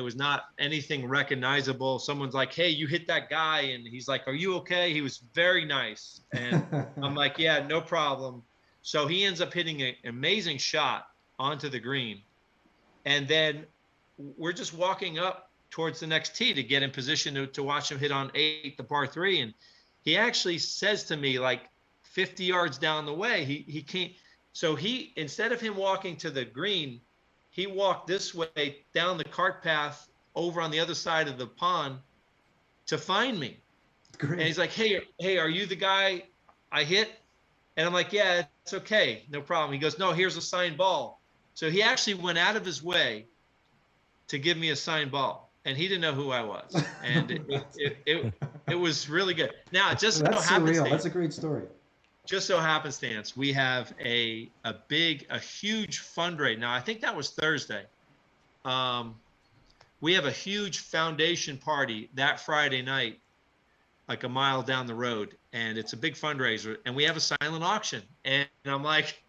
anything recognizable. Someone's like, "Hey, you hit that guy," and he's like, "Are you okay?" He was very nice, and I'm like, "Yeah, no problem." So he ends up hitting an amazing shot onto the green. And then we're just walking up towards the next tee to get in position to watch him hit on 8, the par 3. And he actually says to me, 50 yards down the way, he can't. So instead of him walking to the green, he walked this way down the cart path over on the other side of the pond to find me. Great. And he's like, hey, are you the guy I hit? And I'm like, yeah, it's okay. No problem. He goes, no, here's a signed ball. So he actually went out of his way to give me a signed ball. And he didn't know who I was. And it was really good. Now, it just so That's surreal. That's happenstance, a great story. just so happenstance, we have a huge fundraiser. Now, I think that was Thursday. We have a huge foundation party that Friday night, like a mile down the road, and it's a big fundraiser, and we have a silent auction. And I'm like,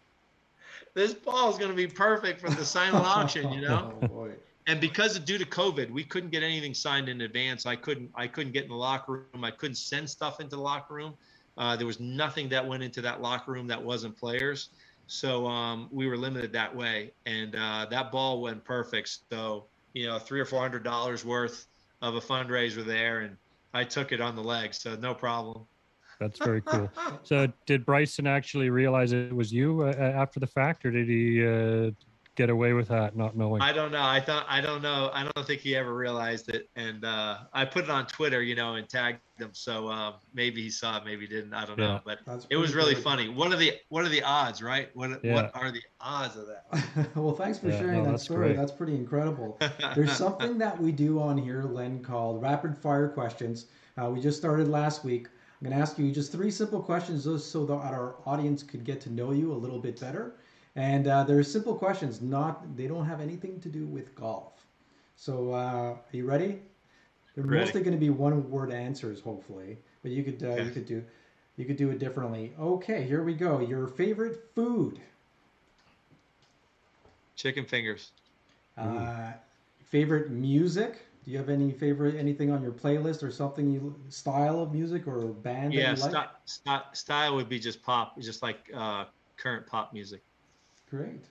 this ball is going to be perfect for the silent auction, you know? Oh, boy. And because due to COVID, we couldn't get anything signed in advance. I couldn't get in the locker room. I couldn't send stuff into the locker room. There was nothing that went into that locker room that wasn't players. So we were limited that way. And that ball went perfect. So, you know, $300 or $400 worth of a fundraiser there. And I took it on the leg. So no problem. That's very cool. So did Bryson actually realize it was you after the fact, or did he get away with that, not knowing? I don't know. I don't know. I don't think he ever realized it. And I put it on Twitter, you know, and tagged him. So maybe he saw it, maybe he didn't. I don't know. But it was really funny. What are the odds, right? What are the odds of that? Well, thanks for sharing that story. Great. That's pretty incredible. There's something that we do on here, Len, called rapid fire questions. We just started last week. I'm going to ask you just 3 simple questions just so that our audience could get to know you a little bit better. And they're simple questions, they don't have anything to do with golf. So are you ready? They're mostly going to be one-word answers, hopefully, but you could do it differently. Okay, here we go. Your favorite food? Chicken fingers. Favorite music? Do you have anything on your playlist or something style of music or band that you like? Style would be just pop, just like current pop music. Great.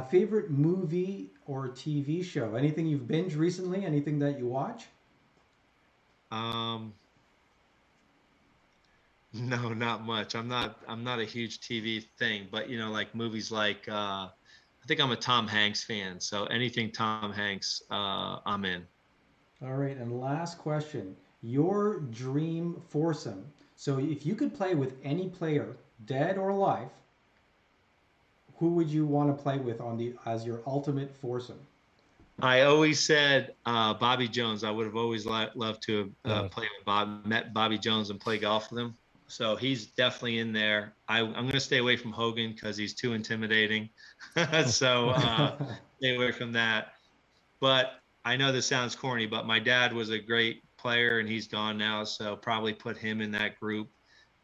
Favorite movie or TV show? Anything you've binged recently? Anything that you watch? No, not much. I'm not a huge TV thing, but you know, like movies like I think I'm a Tom Hanks fan, so anything Tom Hanks, I'm in. All right, and last question. Your dream foursome. So if you could play with any player, dead or alive, who would you want to play with as your ultimate foursome? I always said Bobby Jones. I would have always loved to play with met Bobby Jones and play golf with him. So he's definitely in there. I'm going to stay away from Hogan because he's too intimidating. So stay away from that. But I know this sounds corny, but my dad was a great player and he's gone now. So probably put him in that group.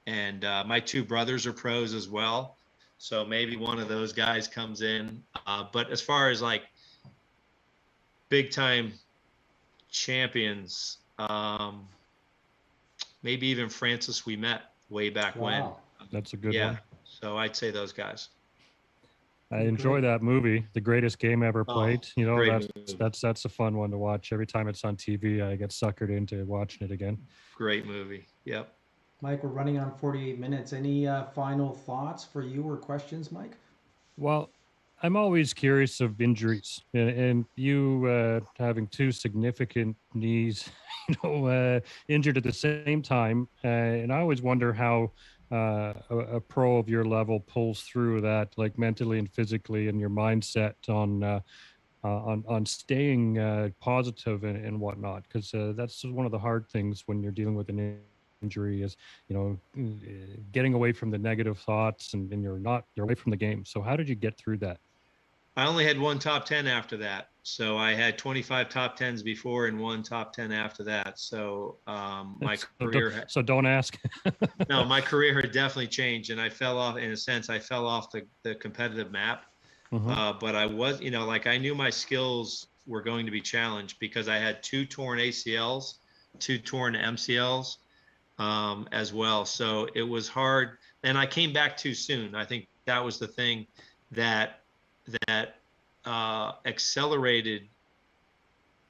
And my 2 brothers are pros as well. So maybe one of those guys comes in. But as far as like big time champions, maybe even Francis Ouimet way back when. That's a good one. So I'd say those guys. I enjoy that movie, The Greatest Game Ever Played. You know, that's a fun one to watch. Every time it's on TV, I get suckered into watching it again. Great movie. Yep. Mike, we're running on 48 minutes. Any final thoughts for you or questions, Mike? Well, I'm always curious of injuries, and you having 2 significant knees, injured at the same time, and I always wonder how a pro of your level pulls through that, like mentally and physically, and your mindset on staying positive and whatnot, because that's one of the hard things when you're dealing with an injury is, getting away from the negative thoughts and you're away from the game. So how did you get through that? I only had 1 top 10 after that. So I had 25 top 10s before and 1 top 10 after that. So my career. So don't ask. No, my career had definitely changed, and I fell off. In a sense, I fell off the competitive map. But I was, like I knew my skills were going to be challenged because I had 2 torn ACLs, 2 torn MCLs as well. So it was hard, and I came back too soon. I think that was the thing that accelerated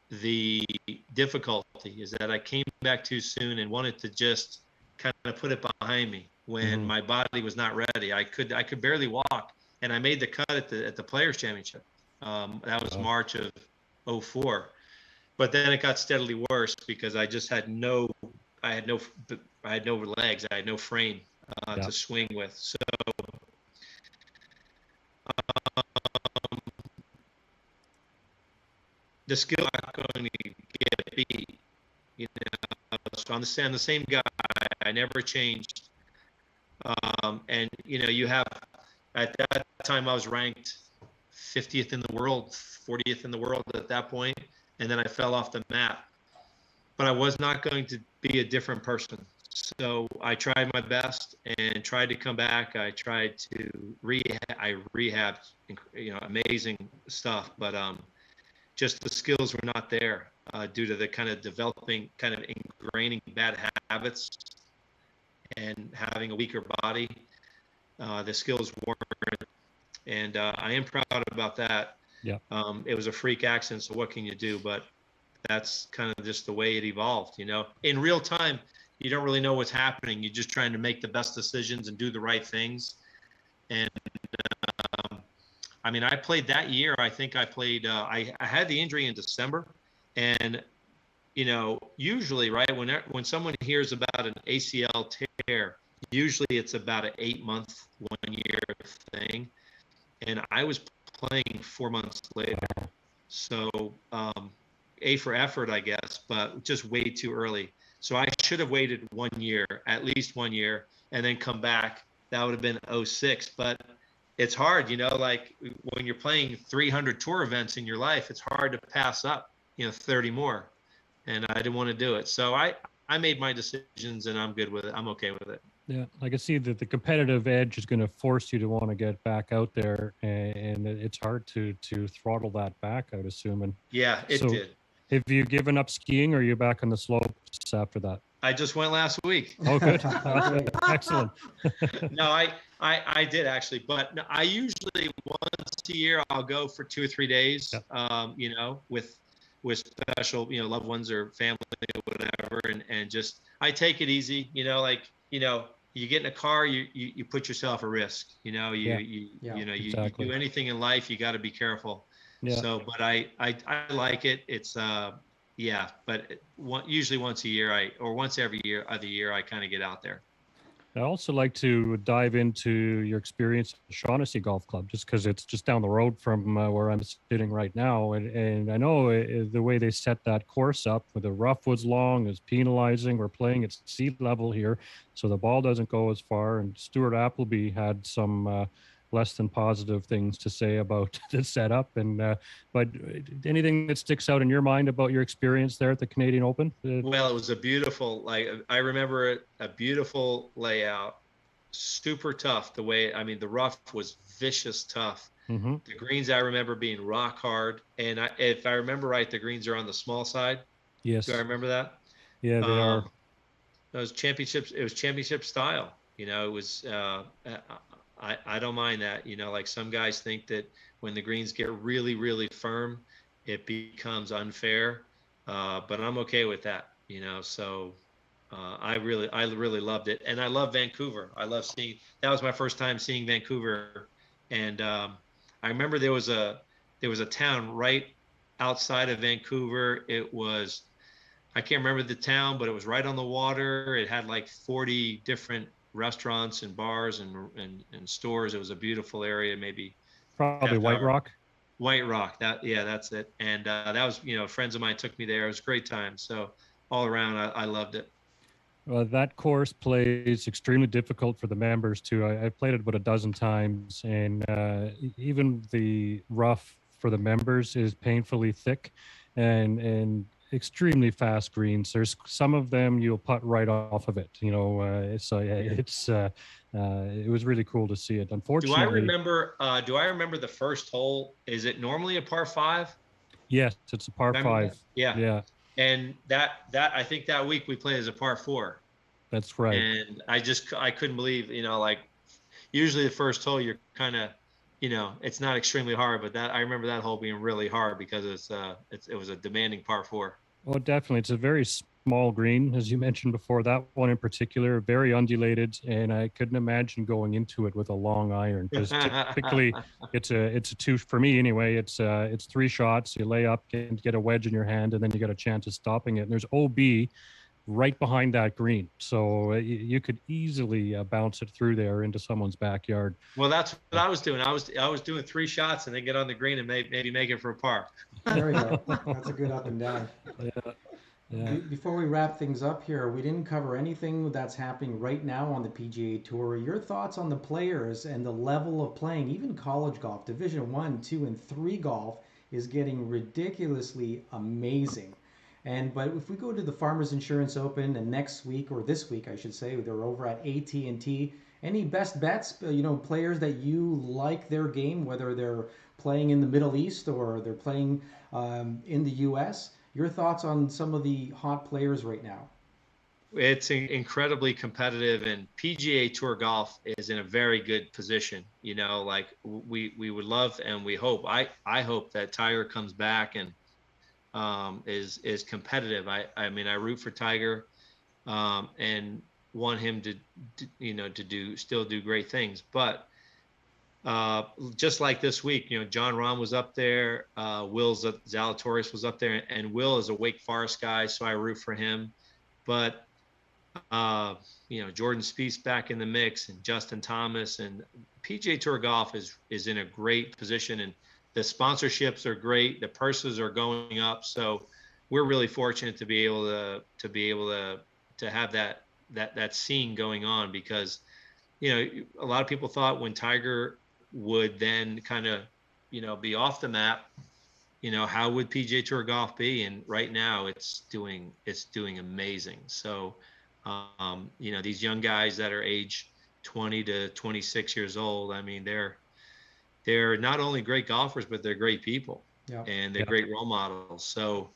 the difficulty, is that I came back too soon and wanted to just kind of put it behind me when my body was not ready. I could barely walk, and I made the cut at the Players Championship. That was March of 2004, but then it got steadily worse because I just had no legs. I had no frame. to swing with. So the skill is not going to get beat. You know, so I'm the same guy. I never changed. And you know, you have at that time I was ranked 50th in the world, 40th in the world at that point, and then I fell off the map. But I was not going to be a different person. So I tried my best and tried to come back. I tried to rehabbed, you know, amazing stuff, but just the skills were not there due to the kind of developing, kind of ingraining bad habits and having a weaker body. The skills weren't, and I am proud about that. Yeah. It was a freak accident, so what can you do? But that's kind of just the way it evolved, you know. In real time, you don't really know what's happening. You're just trying to make the best decisions and do the right things. And I mean, I played that year. I think I played. I had the injury in December, and you know, usually, right, when someone hears about an ACL tear, usually it's about an 8-month, 1-year thing, and I was playing 4 months later. So A for effort, I guess, but just way too early. So I should have waited 1 year, at least 1 year, and then come back. That would have been 06. But it's hard, you know, like when you're playing 300 tour events in your life, it's hard to pass up, you know, 30 more. And I didn't want to do it. So I made my decisions, and I'm good with it. I'm okay with it. Yeah, I can see that the competitive edge is going to force you to want to get back out there, and it's hard to throttle that back, I would assume. And yeah, it did. Have you given up skiing, or are you back on the slopes after that? I just went last week. Oh, good. Excellent. No, I did actually, but I usually once a year I'll go for 2 or 3 days, you know, with special, you know, loved ones or family or whatever, and just I take it easy, you know, like, you know, you get in a car, you put yourself at risk, you know, you know, exactly. you do anything in life, you got to be careful. Yeah. So, but I like it. It's yeah, but usually once a year or once every other year I kind of get out there. I also like to dive into your experience at the Shaughnessy Golf Club, just because it's just down the road from where I'm sitting right now. And I know the way they set that course up, where the rough was long, is penalizing. We're playing at sea level here, so the ball doesn't go as far. And Stuart Appleby had some less than positive things to say about the setup. And but anything that sticks out in your mind about your experience there at the Canadian Open? Well, it was a beautiful, like I remember it, a beautiful layout, super tough. The way, I mean, the rough was vicious tough. Mm-hmm. The greens I remember being rock hard, and if I remember right, the greens are on the small side. Yes. Do I remember that? Yeah, they are. It was championships. It was championship style. You know, it was. I don't mind that, you know, like some guys think that when the greens get really, really firm, it becomes unfair. But I'm okay with that, you know, so I really loved it. And I love Vancouver. I love that was my first time seeing Vancouver. And I remember there was a town right outside of Vancouver. It was, I can't remember the town, but it was right on the water. It had like 40 different restaurants and bars and stores. It was a beautiful area. Maybe probably White Rock. White Rock. That's it. And that was, you know, friends of mine took me there. It was a great time. So all around, I loved it. Well, that course plays extremely difficult for the members too. I've played it about a dozen times, and even the rough for the members is painfully thick, and extremely fast greens. There's some of them you'll putt right off of it, you know. It was really cool to see it. Unfortunately, do I remember the first hole? Is it normally a par 5? Yes, it's a par 5. Yeah. And that I think that week we played as a par 4. That's right. And I couldn't believe, you know, like usually the first hole you're kind of, you know, it's not extremely hard, but I remember that hole being really hard because it was a demanding par 4. Oh, definitely. It's a very small green, as you mentioned before. That one in particular, very undulated, and I couldn't imagine going into it with a long iron, because typically it's a two, for me anyway. It's 3 shots. You lay up and get a wedge in your hand, and then you got a chance of stopping it. And there's OB right behind that green. So you could easily bounce it through there into someone's backyard. Well, that's what I was doing. I was doing 3 shots and then get on the green and maybe make it for a par. There we go. That's a good up and down. Yeah. Yeah. Before we wrap things up here, we didn't cover anything that's happening right now on the PGA Tour. Your thoughts on the players and the level of playing, even college golf, Division 1, 2, and 3 golf is getting ridiculously amazing. But if we go to the Farmers Insurance Open and next week, or this week I should say, they're over at AT&T. Any best bets, players that you like their game, whether they're playing in the Middle East or they're playing in the US? Your thoughts on some of the hot players right now? It's incredibly competitive, and PGA Tour golf is in a very good position. Like we would love and we hope. I hope that Tiger comes back and is competitive. I mean, I root for Tiger and want him to still do great things. But just like this week, John Rahm was up there, Will Zalatoris was up there, and Will is a Wake Forest guy, so I root for him. But Jordan Spieth's back in the mix, and Justin Thomas, and PGA Tour golf is in a great position, and the sponsorships are great, the purses are going up, so we're really fortunate to be able to have that scene going on, because a lot of people thought when Tiger would then kind of be off the map, how would PGA Tour golf be? And right now it's doing amazing. So these young guys that are age 20 to 26 years old, I mean, they're not only great golfers, but they're great people. Yeah. And they're great role models. So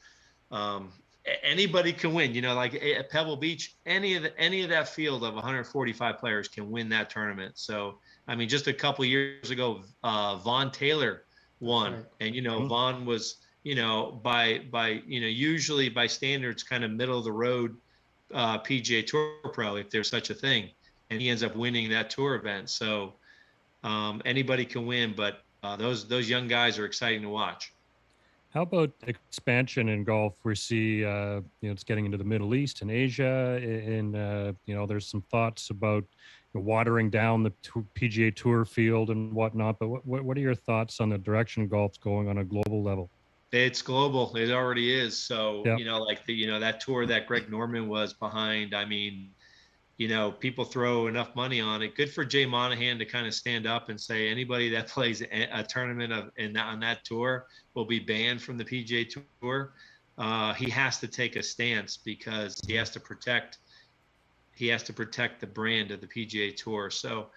anybody can win, like at Pebble Beach, any of that field of 145 players can win that tournament. So I mean, just a couple of years ago, Vaughn Taylor won. Right. And Vaughn was by usually by standards kind of middle of the road PGA Tour pro, if there's such a thing, and he ends up winning that tour event. So anybody can win, but those young guys are exciting to watch. How about expansion in golf? We see, it's getting into the Middle East and Asia, and there's some thoughts about watering down the PGA Tour field and whatnot. But what are your thoughts on the direction golf's going on a global level? It's global. It already is. So like that tour that Greg Norman was behind. I mean, people throw enough money on it. Good for Jay Monahan to kind of stand up and say anybody that plays a tournament on that tour will be banned from the PGA Tour. He has to take a stance because he has to protect the brand of the PGA Tour. So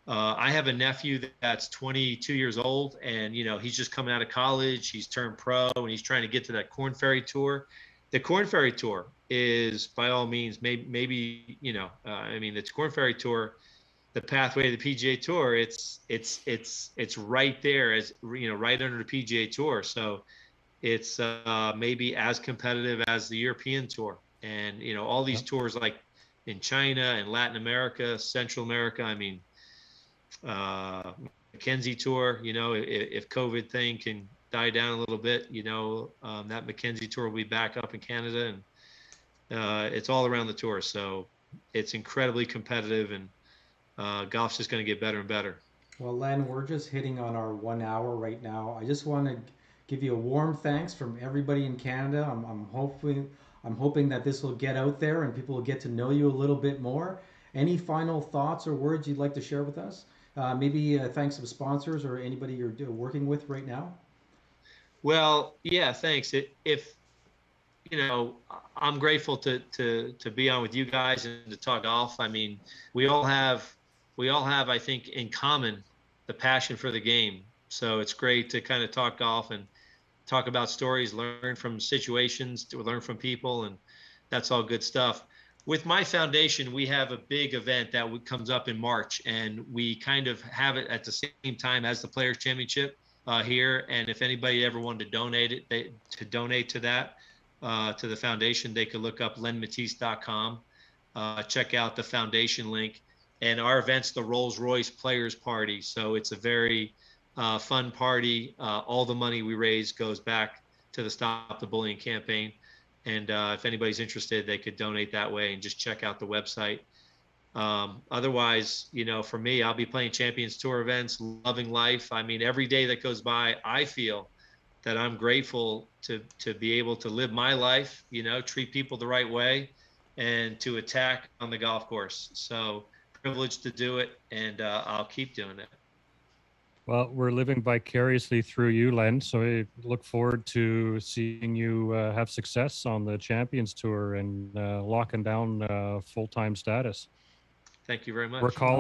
I have a nephew that's 22 years old, and he's just coming out of college. He's turned pro, and he's trying to get to that Korn Ferry Tour. The Korn Ferry Tour is, by all means, maybe the Korn Ferry Tour, the pathway to the PGA Tour. It's right there, as right under the PGA Tour. So it's maybe as competitive as the European Tour, and all these tours like in China and Latin America, Central America. I mean, Mackenzie Tour. If COVID thing can die down a little bit, that Mackenzie Tour will be back up in Canada, and it's all around the tour. So it's incredibly competitive, and golf's just going to get better and better. Well, Len, we're just hitting on our 1 hour right now. I just want to give you a warm thanks from everybody in Canada. I'm hoping that this will get out there and people will get to know you a little bit more. Any final thoughts or words you'd like to share with us? Maybe thanks to sponsors or anybody you're working with right now. Well, yeah, thanks. I'm grateful to be on with you guys and to talk golf. I mean, we all have, I think, in common the passion for the game. So it's great to kind of talk golf and talk about stories, learn from situations, to learn from people, and that's all good stuff. With my foundation, we have a big event that comes up in March, and we kind of have it at the same time as the Players Championship here. And if anybody ever wanted to donate to that, to the foundation, they could look up lenmattiace.com, check out the foundation link. And our event's the Rolls-Royce Players Party. So it's a very fun party. All the money we raise goes back to the Stop the Bullying campaign. And if anybody's interested, they could donate that way and just check out the website. Otherwise, for me, I'll be playing Champions Tour events, loving life. I mean, every day that goes by, I feel that I'm grateful to be able to live my life, treat people the right way, and to attack on the golf course. So privileged to do it, and I'll keep doing it. Well, we're living vicariously through you, Len. So I look forward to seeing you have success on the Champions Tour and locking down full-time status. Thank you very much. We're calling